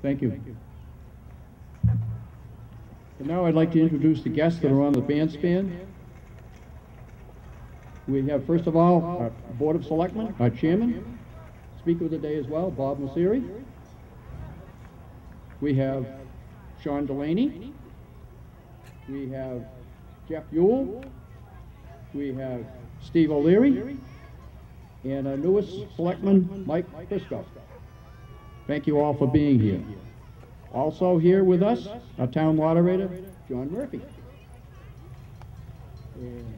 Thank you. And now I'd like to introduce the guests that are on the bandstand. We have, first of all, our Board of Selectmen, our Chairman, Speaker of the day as well, Bob Messeri. We have Sean Delaney. We have Jeff Ewell. We have Steve O'Leary. And our newest selectman, Mike Briscoe. Thank you all for being here. Also here with us, our town moderator, John Murphy. And,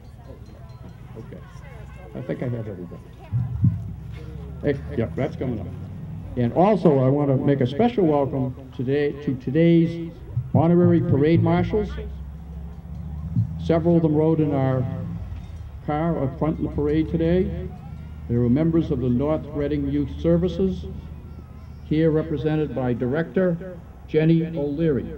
okay, I think I have everybody. Hey, yep, that's coming up. And also, I want to make a special welcome today to today's honorary parade marshals. Several of them rode in our car up front in the parade today. They were members of the North Reading Youth Services, here represented by Director Jenny O'Leary.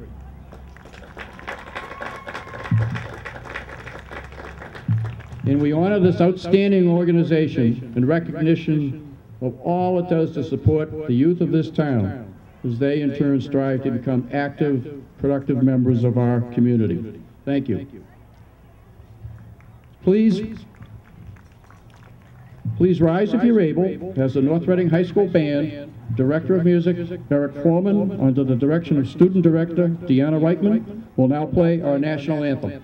And we honor this outstanding organization in recognition of all it does to support the youth of this town as they in turn strive to become active, productive members of our community. Thank you. Please rise if you're able, as the North Reading High School Band, Director of Music, Eric Foreman, under the direction of Student Director, Deanna Reichman, will now play our national anthem.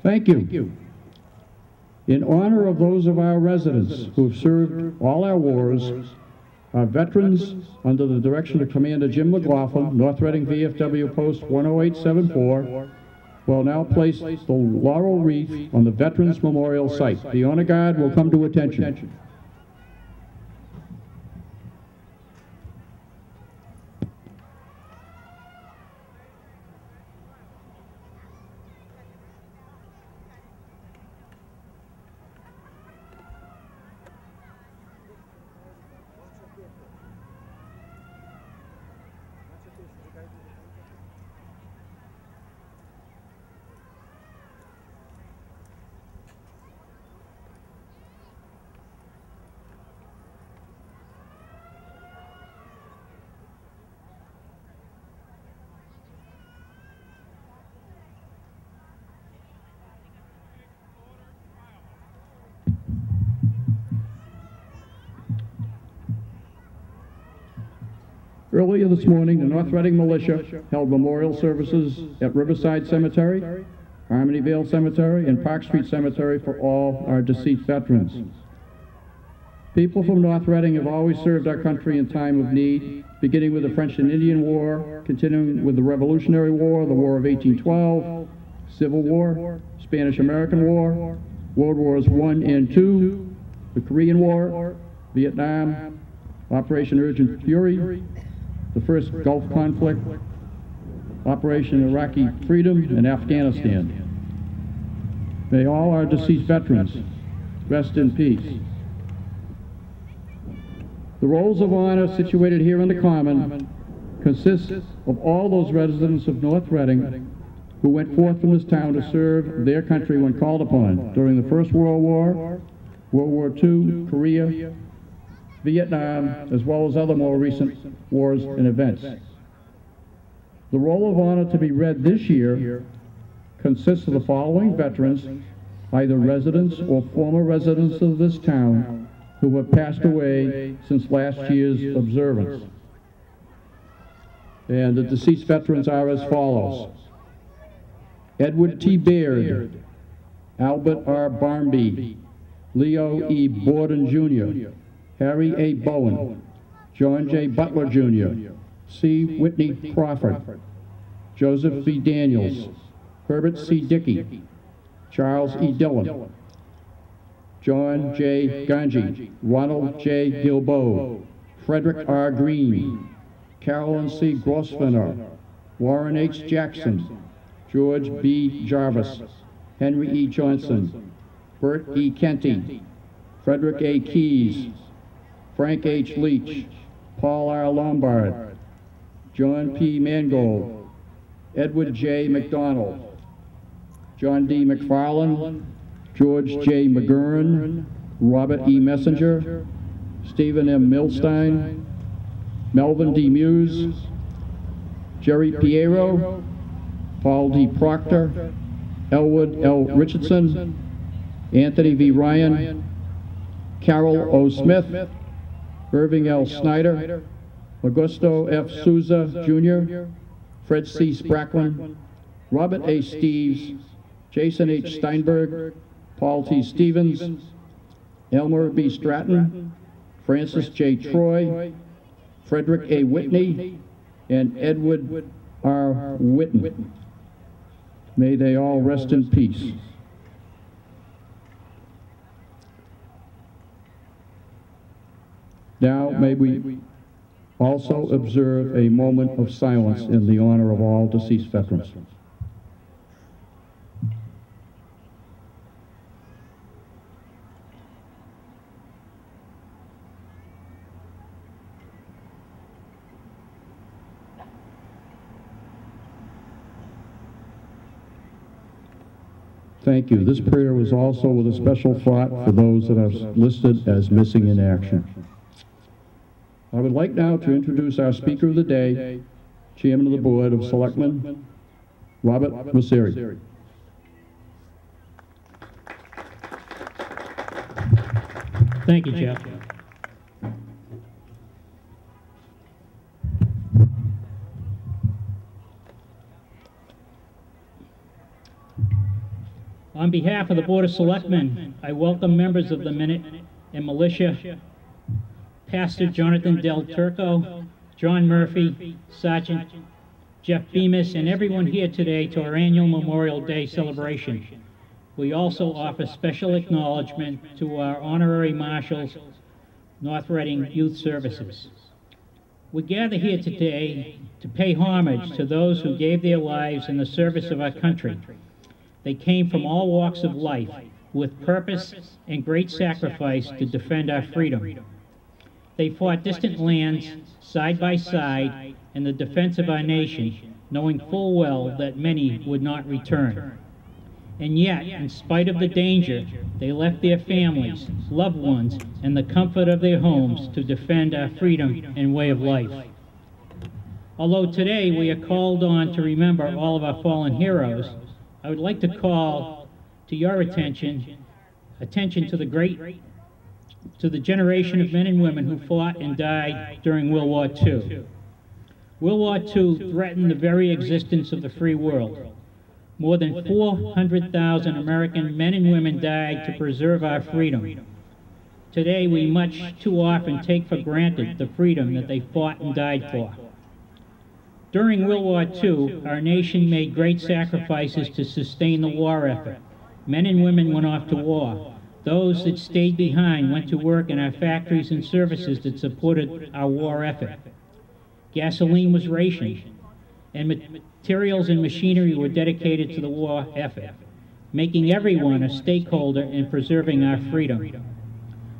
Thank you. In honor of those of our residents who have served all our wars, our veterans, under the direction of Commander Jim McLaughlin, North Reading VFW Post 10874, will now place the laurel wreath on the Veterans Memorial Site. The Honor Guard will come to attention. Earlier this morning, the North Reading Militia held memorial services at Riverside Cemetery, Harmonyvale Cemetery, and Park Street Cemetery for all our deceased veterans. People from North Reading have always served our country in time of need, beginning with the French and Indian War, continuing with the Revolutionary War, the War of 1812, Civil War, Spanish-American War, World Wars I and II, the Korean War, Vietnam, Operation Urgent Fury, the first Gulf conflict, Operation Iraqi Freedom, and Afghanistan. May all our deceased veterans rest in peace. The rolls of honor situated here in the Common consist of all those residents of North Reading who went forth from this town to serve their country when called upon during the First World War, World War II, Korea, Vietnam, as well as other more recent wars and events. The roll of honor to be read this year consists of the following veterans, either residents or former residents of this town, who have passed away since last year's observance. And the deceased veterans are as follows: Edward T. Baird, Albert R. Barmby, Leo E. Borden, Jr., Harry A. Bowen, John J. Butler, Jr., C. Whitney Crawford, Joseph V. Daniels, Herbert C. Dickey, Charles E. Dillon, John J. Ganji, Ronald J. Gilboa, Frederick R. Green, Carolyn C. Grosvenor, Warren H. Jackson, George B. Jarvis, Henry E. Johnson, Bert E. Kenty, Frederick A. Keyes, Frank H. Leach, Paul R. Lombard, John P. Mangold, Edward J. McDonald, John D. McFarland, George J. McGurn, Robert E. Messenger, Stephen M. Milstein, Melvin D. Muse, Jerry Piero, Paul D. Proctor, Elwood L. Richardson, Anthony V. Ryan, Carol O. Smith, Irving L. Snyder, Augusto F. Souza, Jr., Fred C. Spracklin, Robert A. Steves, Jason H. Steinberg, Paul T. Stevens, Elmer B. Stratton, Francis J. Troy, Frederick A. Whitney, and Edward R. Whitten. May they all rest in peace. Now may we also observe a moment of silence in the honor of all deceased veterans. Thank you. This prayer was also with a special thought for those that are listed as missing in action. I would like now to introduce our speaker of the day, Chairman of the Board of Selectmen, Robert Messeri. Thank you, Jeff. On behalf of the Board of Selectmen, I welcome members of the Minute and Militia, Pastor Jonathan Del Turco, John Murphy, Sergeant Jeff Bemis, and everyone here today to our annual Memorial Day celebration. We also offer special acknowledgement to our honorary marshals, North Reading Youth Services. We gather here today to pay homage to those who gave their lives in the service of our country. They came from all walks of life with purpose and great sacrifice to defend our freedom. They fought distant lands side by side in the defense of our nation, knowing full well that many would not return. And yet, in spite of the danger, they left their families, loved ones, and the comfort of their homes to defend our freedom and way of life. Although today we are called on to remember all of our fallen heroes, I would like to call to your attention to the generation of men and women who fought and died during World War II. World War II threatened the very existence of the free world. More than 400,000 American men and women died to preserve our freedom. Today, we much too often take for granted the freedom that they fought and died for. During World War II, our nation made great sacrifices to sustain the war effort. Men and women went off to war. Those that stayed behind went to work in our factories and services that supported our war effort. Gasoline was rationed, and materials and machinery were dedicated to the war effort, making everyone a stakeholder in preserving our freedom.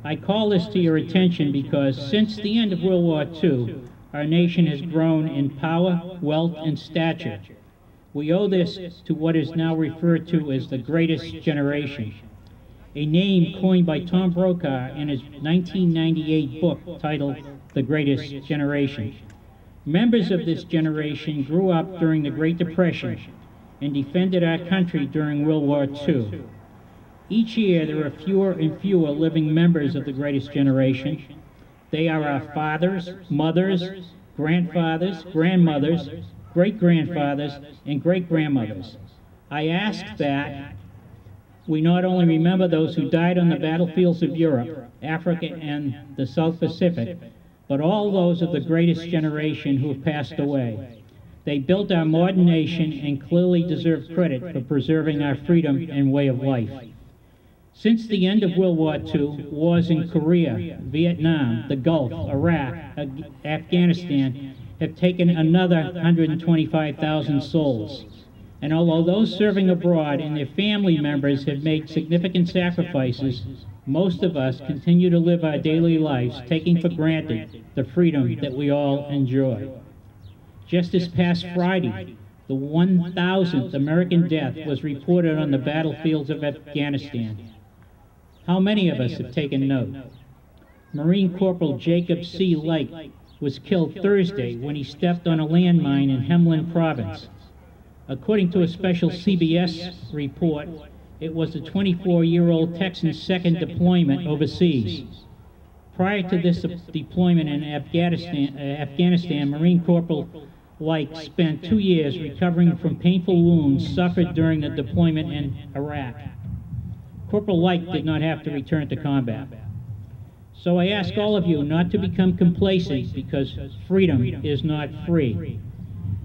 I call this to your attention because since the end of World War II, our nation has grown in power, wealth, and stature. We owe this to what is now referred to as the Greatest Generation, a name coined by Tom Brokaw in his 1998 book titled The Greatest Generation. Members of this generation grew up during the Great Depression and defended our country during World War II. Each year, there are fewer and fewer living members of the greatest generation. They are our fathers, mothers, grandfathers, grandmothers, great-grandfathers, and great-grandmothers. I ask that we not only remember those who died on the battlefields of Europe, Africa, and the South Pacific, but all those of the greatest generation who have passed away. They built our modern nation and clearly deserve credit for preserving our freedom and way of life. Since the end of World War II, wars in Korea, Vietnam, the Gulf, Iraq, Afghanistan have taken another 125,000 souls. And although those serving abroad and their family members have made significant sacrifices, most of us continue to live our daily lives taking for granted the freedom that we all enjoy. Just this past Friday, the 1,000th American death was reported on the battlefields of Afghanistan. How many of us have taken note? Marine Corporal Jacob C. Lake was killed Thursday when he stepped on a landmine in Helmand Province. According to a special CBS report, it was the 24-year-old Texan's second deployment overseas. Prior to this deployment in Afghanistan, Marine Corporal Lake spent 2 years recovering from painful wounds suffered during the deployment in Iraq. Corporal Lake did not have to return to combat. So I ask all of you not to become complacent, because freedom is not free.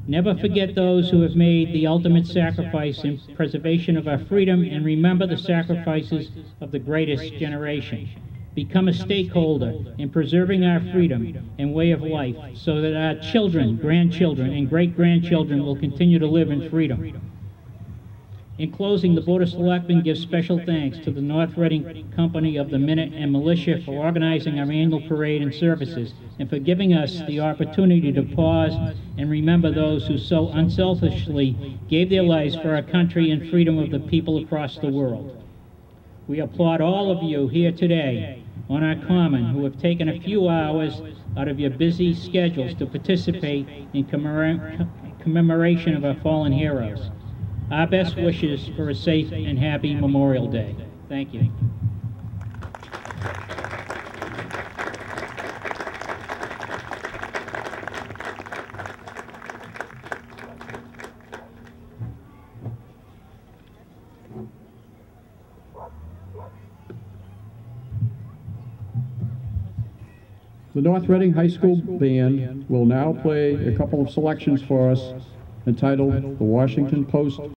Never forget those who have made the ultimate sacrifice in preservation of our freedom, and remember the sacrifices of the greatest generation. Become a stakeholder in preserving our freedom and way of life so that our children, grandchildren, and great-grandchildren will continue to live in freedom. In closing, the Board of Selectmen gives special thanks to the North Reading Company of the Minute and Militia for organizing our annual parade and services, and for giving us the opportunity to pause and remember those who so unselfishly gave their lives for our country and freedom of the people across the world. We applaud all of you here today on our common who have taken a few hours out of your busy schedules to participate in commemoration of our fallen heroes. Our best wishes for a safe and happy Memorial Day. Thank you. The North Reading High School Band will now play a couple of selections for us entitled The Washington Post